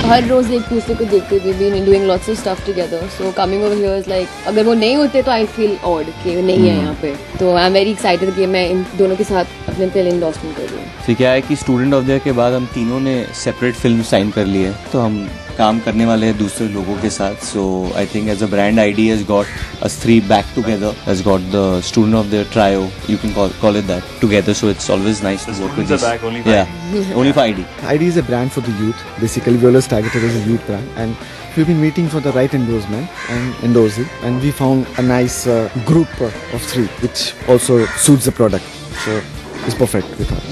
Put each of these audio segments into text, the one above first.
हर रोज एक दूसरे को देखते थे, been doing lots of stuff together, so coming over here is like अगर वो नहीं होते तो आई फील ऑड कि नहीं है यहाँ पे, तो आई एम वेरी एक्साइटेड कि मैं इन दोनों के साथ अपने फिल्म एंडोर्समेंट कर रही हूँ। तो क्या है कि स्टूडेंट ऑफ द ईयर के बाद हम तीनों ने सेपरेट फिल्म साइन कर ली है, तो हम काम करने वाले हैं दूसरे लोगों के साथ। So I think as a brand ID has got us three back together, has got the student of the trio, you can call it that, together. So it's always nice to work with this. Only for only for ID. ID is a brand for the youth. Basically, we always target it as a youth brand, and we've been waiting for the right endorsement and endorse it, and we found a nice group of three, which also suits the product. So it's perfect with her.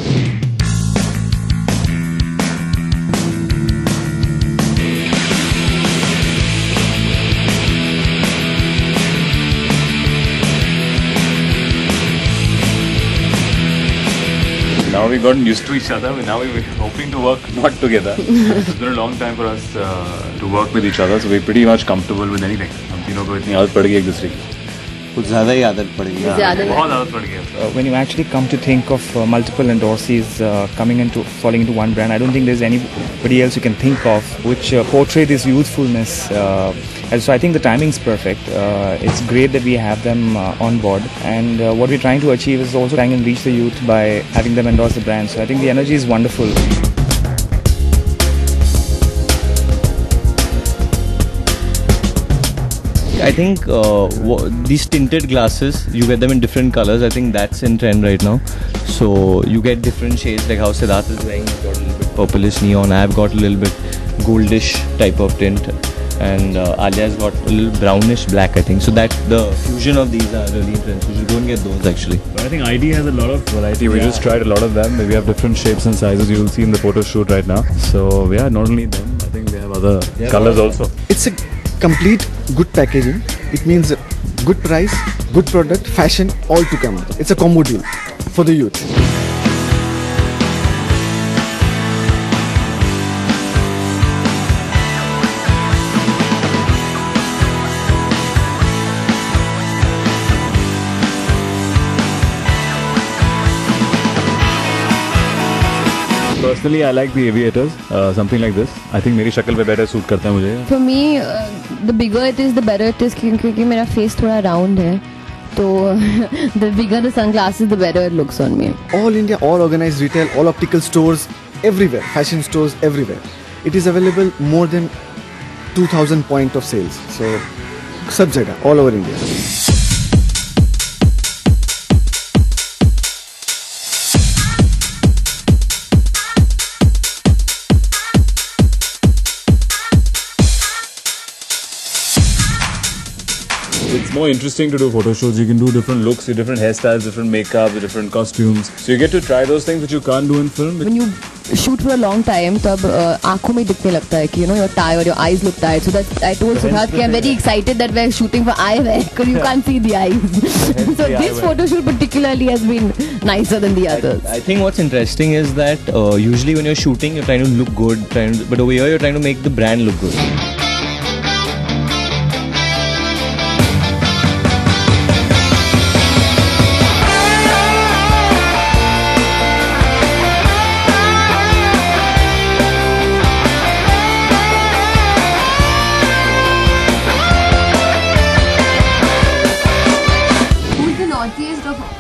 Now we've gotten used to each other. Now we're hoping to work not together. It's been a long time for us to work with each other, so we're pretty much comfortable with anything. हम तीनों को इतनी आदत पड़ गई एक दूसरे की, कुछ ज़्यादा ही आदत पड़ गई है, बहुत आदत पड़ गई है। When you actually come to think of multiple endorsees coming into falling into one brand, I don't think there's anybody else you can think of which portray this youthfulness. And so I think the timing's perfect. It's great that we have them on board, and what we're trying to achieve is also trying and reach the youth by having them endorse the brand. So I think the energy is wonderful. I think these tinted glasses, you get them in different colors. I think that's in trend right now. So you get different shades, like how Siddharth is wearing, he's got a little bit purplish neon. I've got a little bit goldish type of tint, and Alia's got a little brownish black, I think. So that the fusion of these are really in trend. So you should go and get those actually. I think ID has a lot of variety. We just tried a lot of them. We have different shapes and sizes. You'll see in the photo shoot right now. So yeah, not only them, I think we have other colors also. It's a complete good packaging. It means good price, good product, fashion, all to come. It's a combo deal for the youth. Personally, I like the aviators, something like this. I think मेरी शक्ल पे better suit करता है मुझे. For me, the bigger it is, the better it is, क्योंकि मेरा face थोड़ा round है, तो the bigger the sunglasses, the better it looks on me. All India, all organized retail, all optical stores, everywhere, fashion stores, everywhere. It is available more than 2,000 point of sales. So, सब जगह, all over India. It's more interesting to do photo shoots. You can do different looks, different hairstyles, different makeup, different costumes. So you get to try those things which you can't do in film. When you shoot for a long time, तब आँखों में दिखने लगता है कि you're tired, your eyes look tired. So that I told Siddharth कि I'm very excited that we're shooting for eyewear because you can't see the eyes. So this photo shoot particularly has been nicer than the others. I think what's interesting is that usually when you're shooting, you're trying to look good, but over here you're trying to make the brand look good.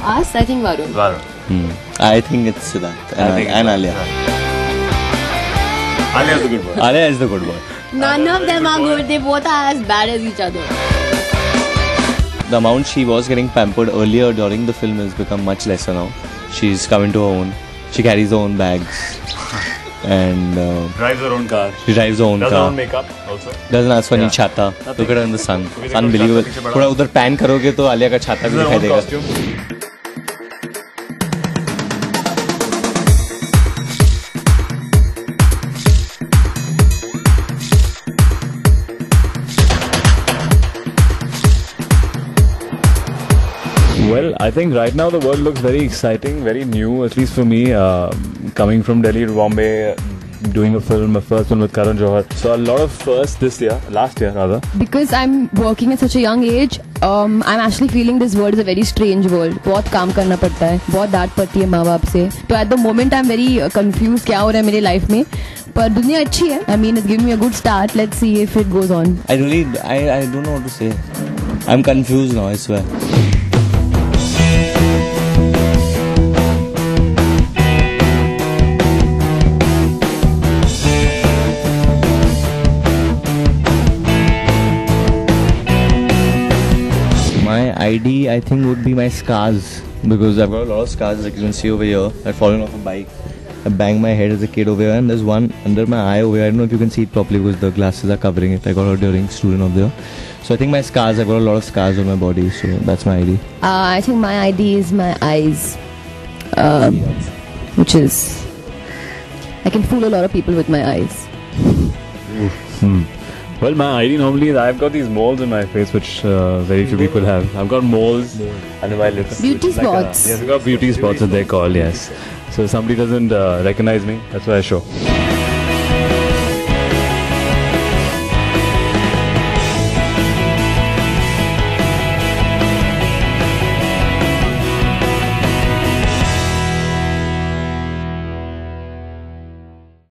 Us, I think Varun. I think it's Siddharth and Alia. Alia is the good boy. Alia is the good boy. None of them are good. They both are as bad as each other. The amount she was getting pampered earlier during the film has become much lesser now. She's come into her own. She carries her own bags. And drives her own car. She drives her own car. Does her own makeup also. Doesn't ask for any chhata. Look at her in the sun. Unbelievable. थोड़ा उधर pan करोगे तो आलिया का छाता भी दिखाई देगा. Well, I think right now the world looks very exciting, very new, at least for me. Coming from Delhi to Bombay, doing a first film with Karan Johar. So a lot of firsts this year, last year rather. Because I'm working at such a young age, I'm actually feeling this world is a very strange world. बहुत काम करना पड़ता है, बहुत डांट पड़ती है माँ बाप से. तो at the moment I'm very confused क्या हो रहा है मेरे life में. पर दुनिया अच्छी है. I mean, it's giving me a good start. Let's see if it goes on. I don't know what to say. I'm confused now, I swear. My ID, I think, would be my scars, because I've got a lot of scars, like you can see over here. I've fallen off a bike. I banged my head as a kid over here, and there's one under my eye over here. I don't know if you can see it properly because the glasses are covering it. I got out during student over there. So I think my scars, I've got a lot of scars on my body, so that's my ID. I think my ID is my eyes, which is, I can fool a lot of people with my eyes. Well, my ID normally is I've got these moles in my face, which very few people have. I've got moles under my lips. Beauty spots. Yes, I've got beauty spots, as they're called, yes. So if somebody doesn't recognize me, that's why I show.